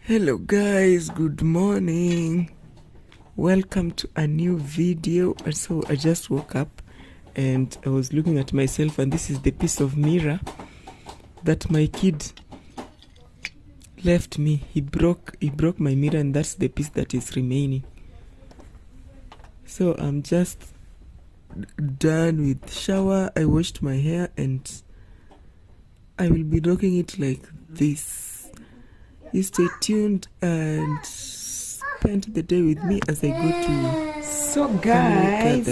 Hello guys, good morning. Welcome to a new video. So I just woke up and I was looking at myself, and this is the piece of mirror that my kid left me. He broke my mirror, and that's the piece that is remaining. So I'm just done with shower. I washed my hair and I will be rocking it like this. You stay tuned and spend the day with me as I go to. So guys,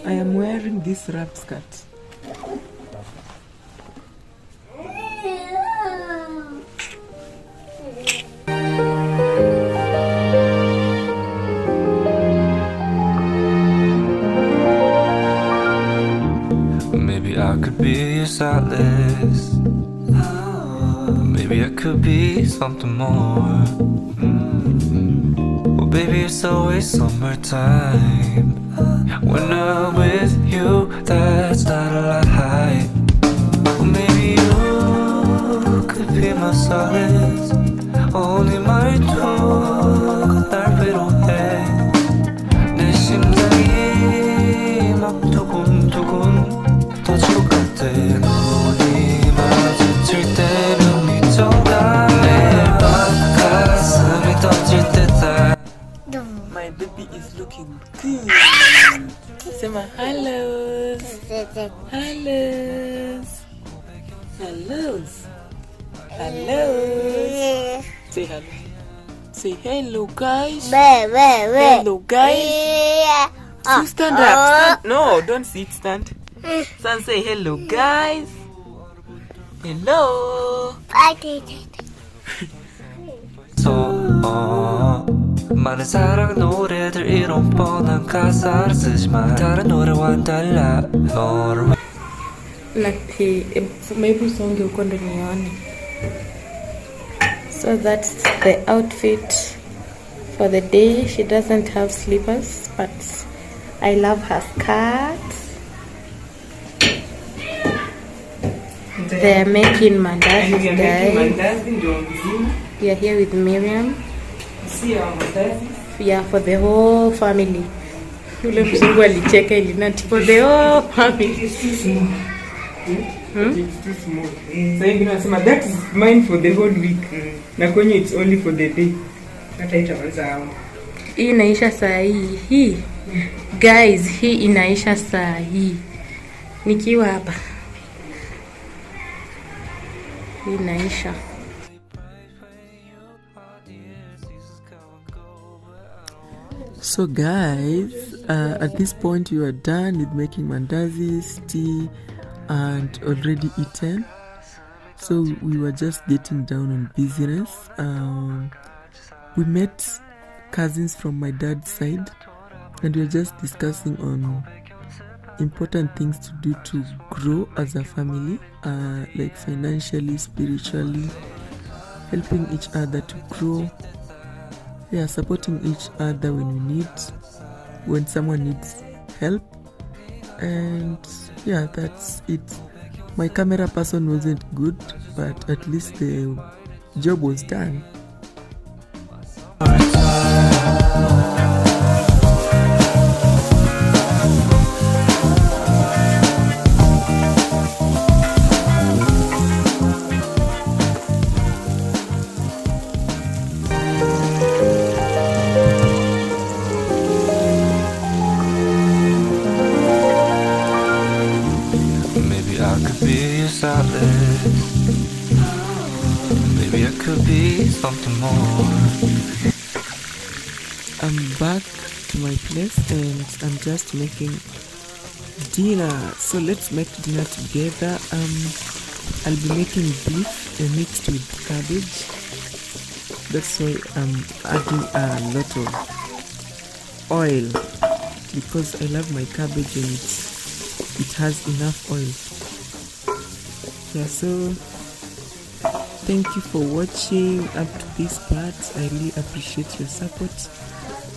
I am wearing this wrap skirt. Maybe I could be your solace. Maybe I could be something more. Well, baby, it's always summertime. When I'm with you, that's not a lie. Well, maybe you could be my solace. Only my 두가 날 위로해. 내 심장이 막 두근두근 터질 것 같아. 눈이 마주칠 때면 미쳐가. 매일 밤 가슴이 터질 듯한. My baby is looking good. Say my hellos. Hellos. Hellos. Hellos. Say hello. Say hello guys. Hello guys. So stand up. Stand. No, don't sit. Stand. Son, say hello guys. Hello. 많은 사랑 노래들 이런 뻔한 가사를 쓰지만 다른 노래와는 달라 너를 maybe song yuko ndani. So that's the outfit for the day. She doesn't have slippers, but I love her skirt. They are making mandazi, guys. We are here with Miriam. Yeah, for the whole family. Yule mzungu alicheka ilinati for the whole family. It's too small. So you know, that is mine for the whole week. Na kwenye it's only for the day. Hata itaweza. Hii inaisha saa hii. Guys, hii inaisha saa hii. Nikiwa hapa. Hii inaisha. So guys, at this point we are done with making mandazis, tea, and already eaten. So we were just getting down on business. We met cousins from my dad's side, and we were just discussing on important things to do to grow as a family, like financially, spiritually, helping each other to grow. Yeah, supporting each other when someone needs help. And yeah, that's it. My camera person wasn't good, but at least the job was done. Maybe I could be something more. I'm back to my place and I'm just making dinner. So let's make dinner together. I'll be making beef mixed with cabbage. That's why I'm adding a lot of oil, because I love my cabbage and it has enough oil. Yeah, so thank you for watching up to this part. I really appreciate your support,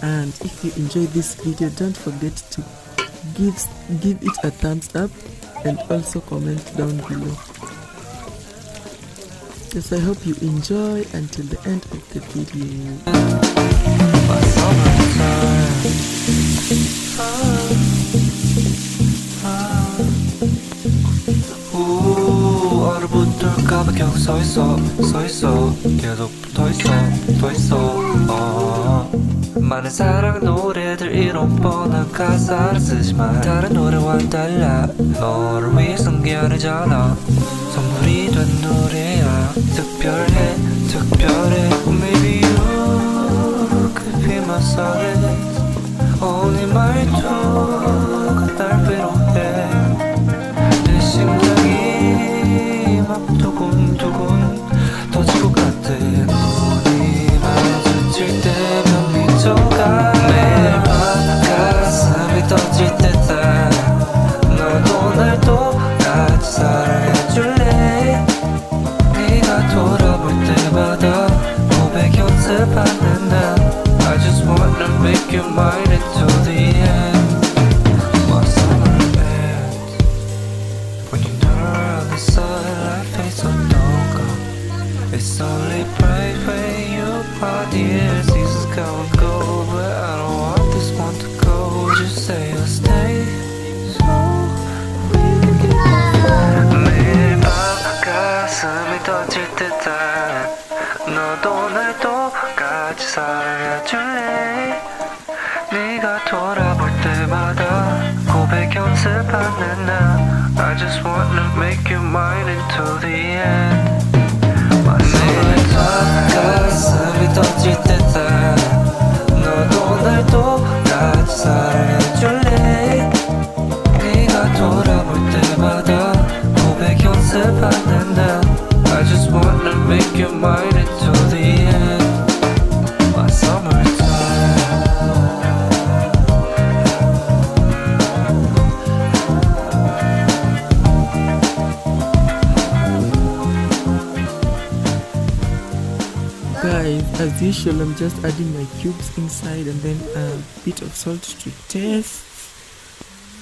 and if you enjoyed this video, don't forget to give it a thumbs up and also comment down below. Yes, I hope you enjoy until the end of the video. My summertime. 얼어붙을까봐 계속 서있어 계속 붙어있어 많은 사랑 노래들 이런 뻔한 가사를 쓰지만 다른 노래와는 달라 너를 위해 쓴 게 아니잖아 선물이 된 노래야 특별해 Well, maybe you could be my solace 오늘 말투가 날 위로해 내 심장이 막 두근두근 터질 것 같아 눈이 마주칠 때면 미쳐가 매일 밤 가슴이 터질 때다 너도 날 똑같이 사랑해줄래 네가 돌아볼 때마다 고백 연습하는 나 I just wanna make you mine until the end My summer ends When you turn around the sun life fades so don't go It's only bright when you are the seasons come and go But I don't want this one to go Just say you'll stay So we can 매일 밤 가슴이 터질 듯한 너도 날 똑같이 사랑해줄래 네가 돌아볼 때마다 고백 연습하는 나 I just wanna make you mine until the end 매일 밤 가슴이 터질 때다 너도 날 똑같이 사랑해줄래 네가 돌아볼 때마다 고백 연습하는 나 I just wanna make you mine until the end My summertime Guys, as usual, I'm just adding my cubes inside and then a bit of salt to taste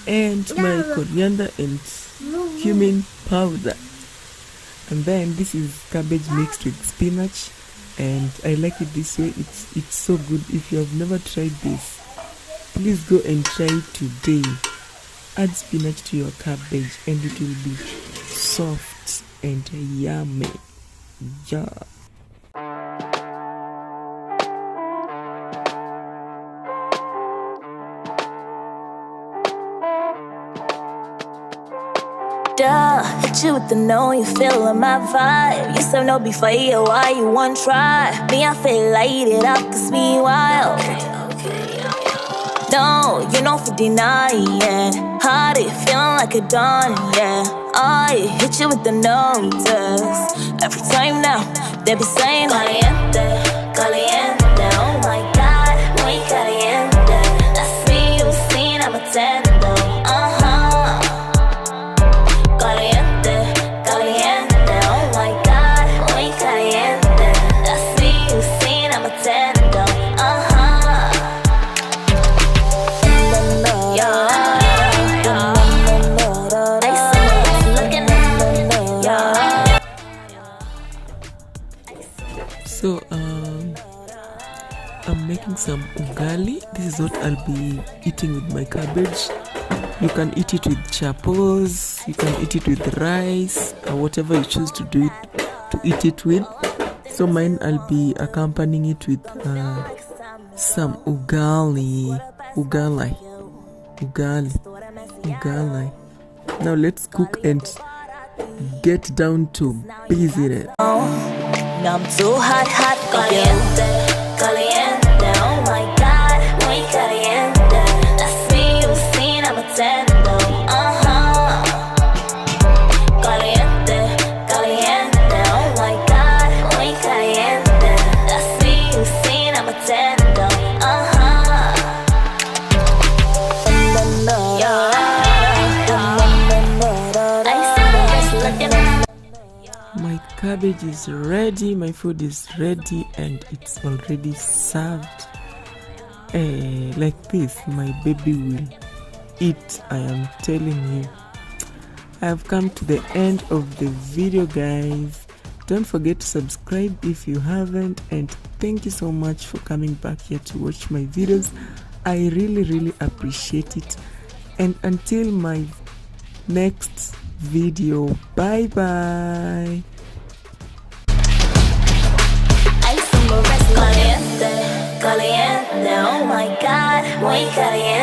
and my coriander and cumin powder. And then this is cabbage mixed with spinach and I like it this way. It's so good. If you have never tried this, please go and try it today. Add spinach to your cabbage and it will be soft and yummy. Yeah. Duh, hit you with the no, you feelin' my vibe. You said no before you, why you want try? Me, I feel light it up, cause me wild. No, you know for denying. Hot it, feeling like a dawn, yeah. I hit you with the noses. Every time now, they be saying caliente, caliente. Oh my god, muy caliente. That's me, you seen, I'm a 10. Caliente, caliente, oh my god, muy caliente. That's me, you seen, I'm a tendo, So I'm making some ugali. This is what I'll be eating with my cabbage. You can eat it with chapos, you can eat it with rice, or whatever you choose to do it, to eat it with. So mine, I'll be accompanying it with some ugali. Now let's cook and get down to business. Now I'm too hot, caliente, caliente, oh my god, muy caliente. That's me, you seen, I'm a tendo, Caliente, caliente, oh my god, muy caliente. That's me, you seen, I'm a tendo, My cabbage is ready, my food is ready, and it's already served. Like this, my baby will eat, I am telling you. I have come to the end of the video, guys. Don't forget to subscribe if you haven't, and thank you so much for coming back here to watch my videos. I really appreciate it. And until my next video, bye bye. Caliente, caliente, oh my god, muy caliente.